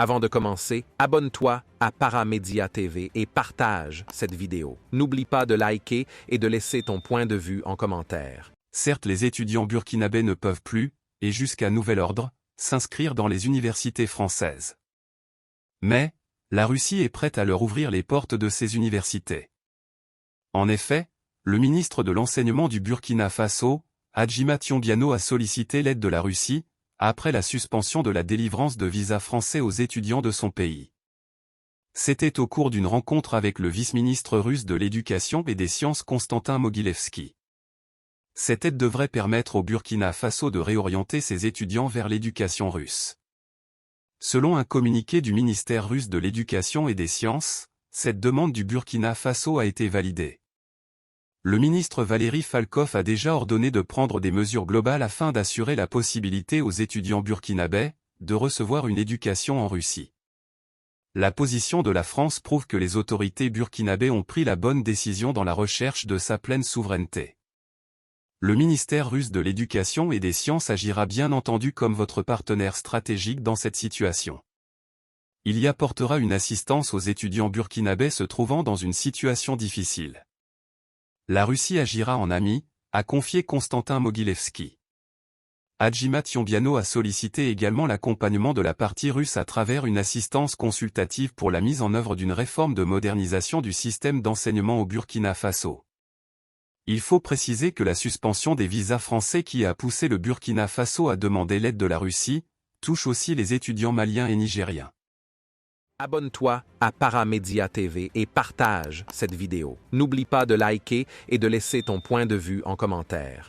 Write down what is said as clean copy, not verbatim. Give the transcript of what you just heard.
Avant de commencer, abonne-toi à Paramédia TV et partage cette vidéo. N'oublie pas de liker et de laisser ton point de vue en commentaire. Certes, les étudiants burkinabés ne peuvent plus, et jusqu'à nouvel ordre, s'inscrire dans les universités françaises. Mais, la Russie est prête à leur ouvrir les portes de ces universités. En effet, le ministre de l'Enseignement du Burkina Faso, Hadjima Tionbiano, a sollicité l'aide de la Russie, après la suspension de la délivrance de visas français aux étudiants de son pays. C'était au cours d'une rencontre avec le vice-ministre russe de l'Éducation et des Sciences Konstantin Mogilevski. Cette aide devrait permettre au Burkina Faso de réorienter ses étudiants vers l'éducation russe. Selon un communiqué du ministère russe de l'Éducation et des Sciences, cette demande du Burkina Faso a été validée. Le ministre Valéry Falkov a déjà ordonné de prendre des mesures globales afin d'assurer la possibilité aux étudiants burkinabés de recevoir une éducation en Russie. La position de la France prouve que les autorités burkinabées ont pris la bonne décision dans la recherche de sa pleine souveraineté. Le ministère russe de l'Éducation et des Sciences agira bien entendu comme votre partenaire stratégique dans cette situation. Il y apportera une assistance aux étudiants burkinabés se trouvant dans une situation difficile. La Russie agira en ami, a confié Konstantin Mogilevski. Hadjima Tionbiano a sollicité également l'accompagnement de la partie russe à travers une assistance consultative pour la mise en œuvre d'une réforme de modernisation du système d'enseignement au Burkina Faso. Il faut préciser que la suspension des visas français qui a poussé le Burkina Faso à demander l'aide de la Russie, touche aussi les étudiants maliens et nigériens. Abonne-toi à Paramédia TV et partage cette vidéo. N'oublie pas de liker et de laisser ton point de vue en commentaire.